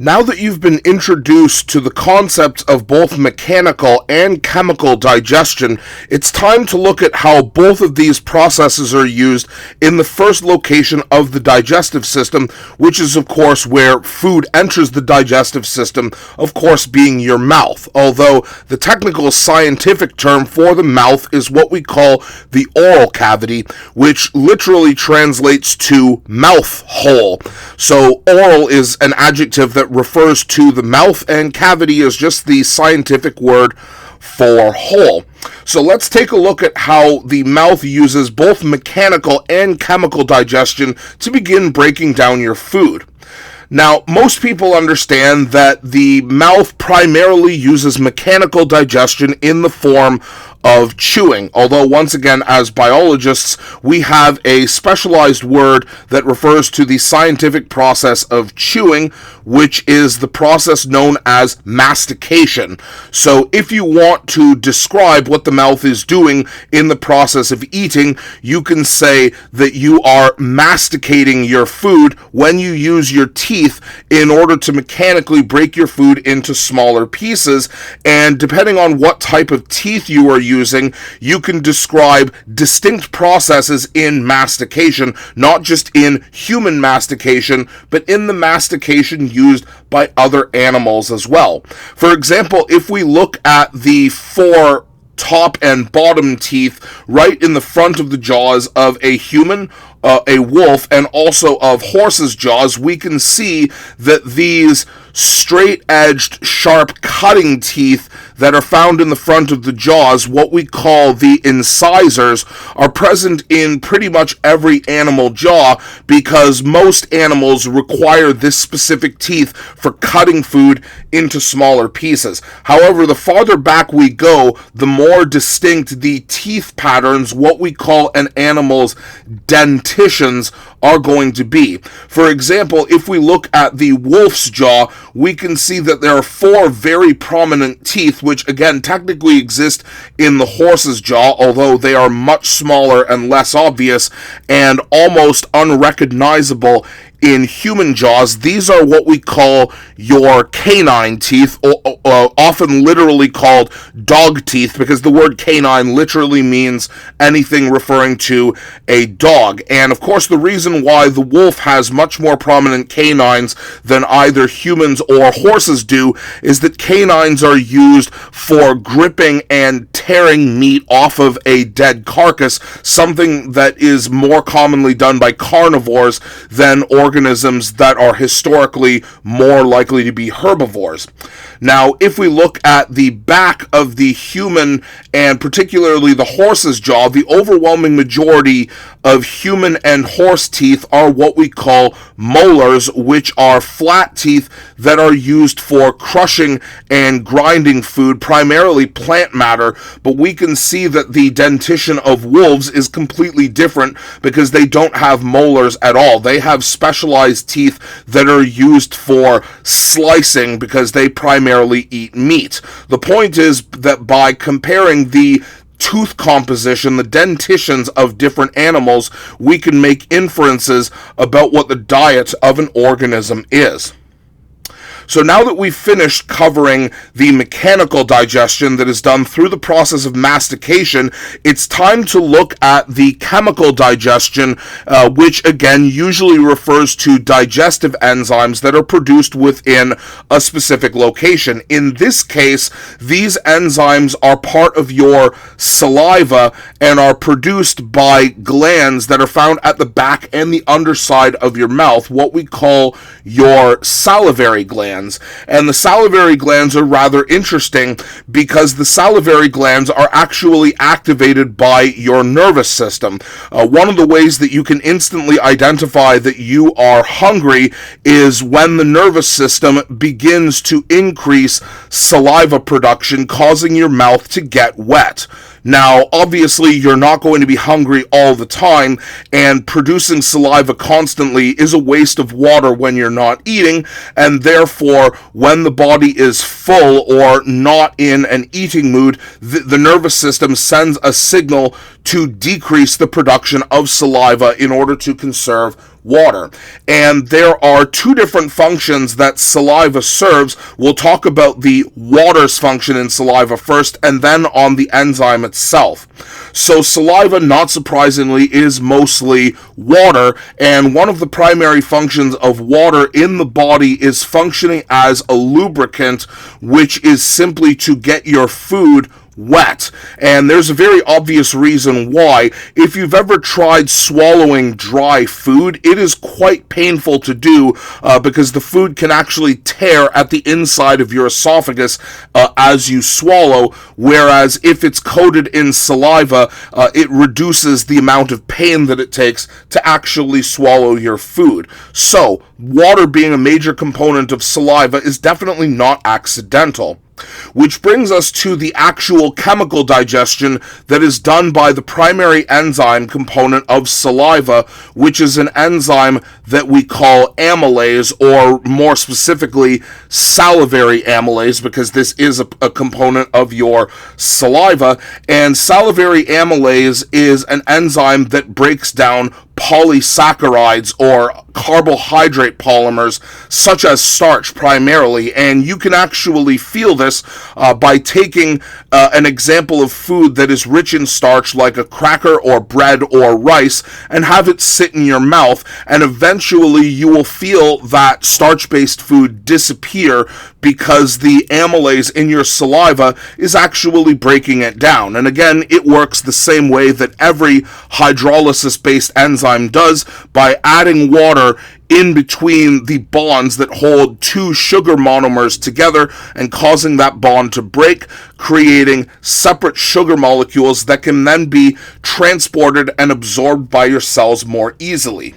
Now that you've been introduced to the concepts of both mechanical and chemical digestion, it's time to look at how both of these processes are used in the first location of the digestive system, which is, of course, where food enters the digestive system, of course, being your mouth. Although the technical scientific term for the mouth is what we call the oral cavity, which literally translates to mouth hole. So oral is an adjective that refers to the mouth, and cavity is just the scientific word for hole. So let's take a look at how the mouth uses both mechanical and chemical digestion to begin breaking down your food. Now, most people understand that the mouth primarily uses mechanical digestion in the form of chewing, although once again, as biologists, we have a specialized word that refers to the scientific process of chewing, which is the process known as mastication. So if you want to describe what the mouth is doing in the process of eating, you can say that you are masticating your food when you use your teeth in order to mechanically break your food into smaller pieces, and depending on what type of teeth you are using, you can describe distinct processes in mastication, not just in human mastication, but in the mastication used by other animals as well. For example, if we look at the four top and bottom teeth right in the front of the jaws of a human, a wolf, and also of horses' jaws, we can see that these straight-edged, sharp cutting teeth that are found in the front of the jaws, what we call the incisors, are present in pretty much every animal jaw because most animals require this specific teeth for cutting food into smaller pieces. However, the farther back we go, the more distinct the teeth patterns, what we call an animal's dentitions, are going to be. For example, if we look at the wolf's jaw, we can see that there are four very prominent teeth, which again technically exist in the horse's jaw, although they are much smaller and less obvious and almost unrecognizable in human jaws. These are what we call your canine teeth, often literally called dog teeth, because the word canine literally means anything referring to a dog. And of course, the reason why the wolf has much more prominent canines than either humans or horses do is that canines are used for gripping and tearing meat off of a dead carcass, something that is more commonly done by carnivores than organisms that are historically more likely to be herbivores. Now, if we look at the back of the human and particularly the horse's jaw, the overwhelming majority of human and horse teeth are what we call molars, which are flat teeth that are used for crushing and grinding food, primarily plant matter, but we can see that the dentition of wolves is completely different because they don't have molars at all. They have specialized teeth that are used for slicing because they primarily eat meat. The point is that by comparing the tooth composition, the dentitions of different animals, we can make inferences about what the diet of an organism is. So now that we've finished covering the mechanical digestion that is done through the process of mastication, it's time to look at the chemical digestion, which again usually refers to digestive enzymes that are produced within a specific location. In this case, these enzymes are part of your saliva and are produced by glands that are found at the back and the underside of your mouth, what we call your salivary glands. And the salivary glands are rather interesting because the salivary glands are actually activated by your nervous system. One of the ways that you can instantly identify that you are hungry is when the nervous system begins to increase saliva production, causing your mouth to get wet. Now, obviously, you're not going to be hungry all the time, and producing saliva constantly is a waste of water when you're not eating, and therefore, when the body is full or not in an eating mood, the nervous system sends a signal to decrease the production of saliva in order to conserve water. And there are two different functions that saliva serves. We'll talk about the water's function in saliva first, and then on the enzyme itself. So saliva, not surprisingly, is mostly water, and one of the primary functions of water in the body is functioning as a lubricant, which is simply to get your food wet. And there's a very obvious reason why. If you've ever tried swallowing dry food, it is quite painful to do because the food can actually tear at the inside of your esophagus as you swallow, whereas if it's coated in saliva, it reduces the amount of pain that it takes to actually swallow your food. So, water being a major component of saliva is definitely not accidental. Which brings us to the actual chemical digestion that is done by the primary enzyme component of saliva, which is an enzyme that we call amylase, or more specifically, salivary amylase, because this is a component of your saliva. And salivary amylase is an enzyme that breaks down polysaccharides or carbohydrate polymers such as starch primarily, and you can actually feel this by taking an example of food that is rich in starch like a cracker or bread or rice and have it sit in your mouth, and eventually you will feel that starch-based food disappear because the amylase in your saliva is actually breaking it down. And again, it works the same way that every hydrolysis-based enzyme does, by adding water in between the bonds that hold two sugar monomers together and causing that bond to break, creating separate sugar molecules that can then be transported and absorbed by your cells more easily.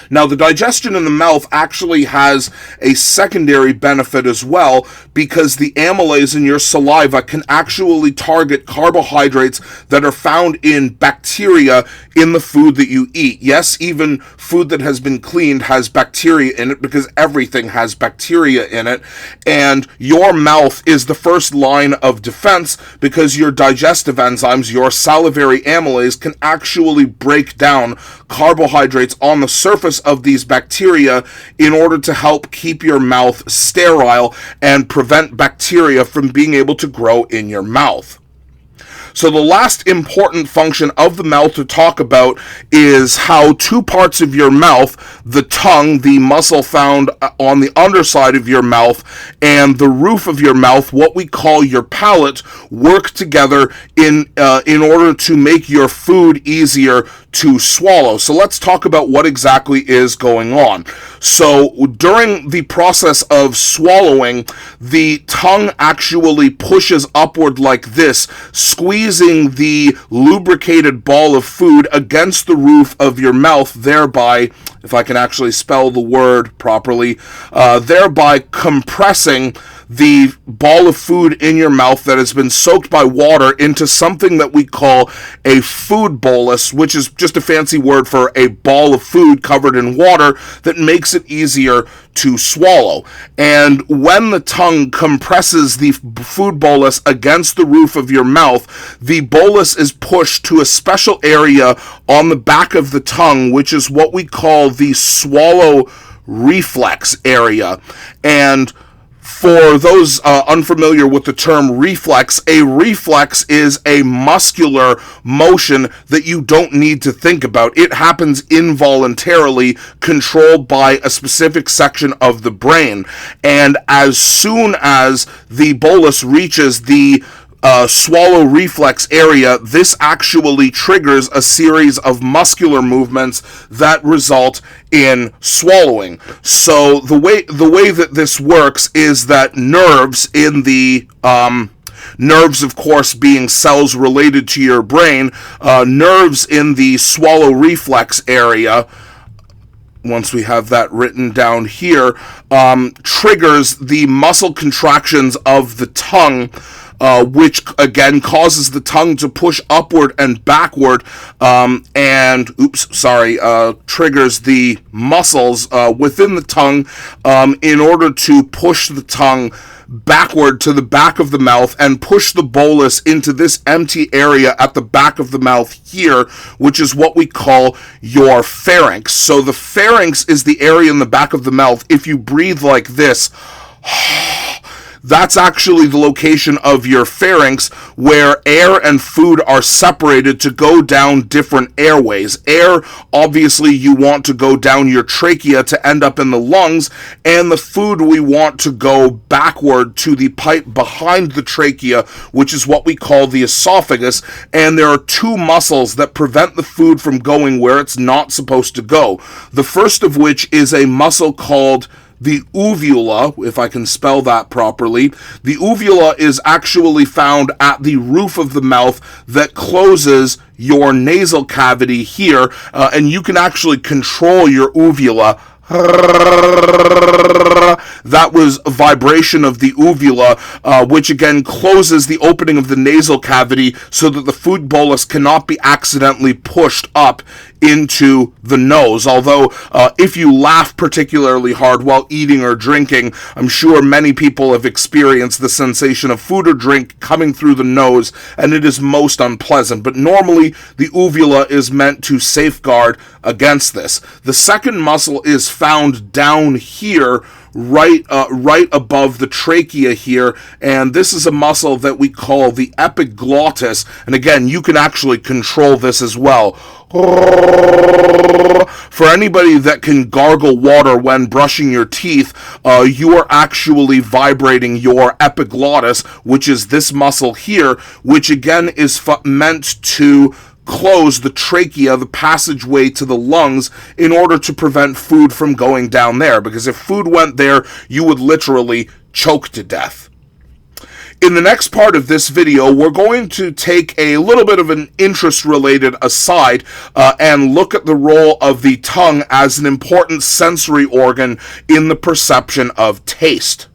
Now, the digestion in the mouth actually has a secondary benefit as well, because the amylase in your saliva can actually target carbohydrates that are found in bacteria in the food that you eat. Yes, even food that has been cleaned has bacteria in it, because everything has bacteria in it, and your mouth is the first line of defense because your digestive enzymes, your salivary amylase, can actually break down carbohydrates on the surface of these bacteria in order to help keep your mouth sterile and prevent bacteria from being able to grow in your mouth. So the last important function of the mouth to talk about is how two parts of your mouth, the tongue, the muscle found on the underside of your mouth, and the roof of your mouth, what we call your palate, work together in order to make your food easier to swallow. So let's talk about what exactly is going on. So during the process of swallowing, the tongue actually pushes upward like this, squeezing the lubricated ball of food against the roof of your mouth, thereby, if I can actually spell the word properly, thereby compressing the ball of food in your mouth that has been soaked by water into something that we call a food bolus, which is just a fancy word for a ball of food covered in water that makes it easier to swallow. And when the tongue compresses the food bolus against the roof of your mouth, the bolus is pushed to a special area on the back of the tongue, which is what we call the swallow reflex area. And for those unfamiliar with the term reflex, a reflex is a muscular motion that you don't need to think about. It happens involuntarily, controlled by a specific section of the brain. And as soon as the bolus reaches the swallow reflex area, this actually triggers a series of muscular movements that result in swallowing. So the way that this works is that nerves in the nerves, of course, being cells related to your brain, nerves in the swallow reflex area, once we have that written down here, triggers the muscle contractions of the tongue which again causes the tongue to push upward and backward, triggers the muscles within the tongue in order to push the tongue backward to the back of the mouth and push the bolus into this empty area at the back of the mouth here, which is what we call your pharynx. So the pharynx is the area in the back of the mouth. If you breathe like this, that's actually the location of your pharynx, where air and food are separated to go down different airways. Air, obviously, you want to go down your trachea to end up in the lungs, and the food we want to go backward to the pipe behind the trachea, which is what we call the esophagus, and there are two muscles that prevent the food from going where it's not supposed to go. The first of which is a muscle called the uvula, if I can spell that properly. The uvula is actually found at the roof of the mouth that closes your nasal cavity here, and you can actually control your uvula. That was a vibration of the uvula, which again closes the opening of the nasal cavity so that the food bolus cannot be accidentally pushed up into the nose. Although, if you laugh particularly hard while eating or drinking, I'm sure many people have experienced the sensation of food or drink coming through the nose, and it is most unpleasant. But normally, the uvula is meant to safeguard against this. The second muscle is found down here, right above the trachea here, and this is a muscle that we call the epiglottis, and again, you can actually control this as well. For anybody that can gargle water when brushing your teeth, you are actually vibrating your epiglottis, which is this muscle here, which again is meant to close the trachea, the passageway to the lungs, in order to prevent food from going down there, because if food went there, you would literally choke to death. In the next part of this video, we're going to take a little bit of an interest-related aside and look at the role of the tongue as an important sensory organ in the perception of taste.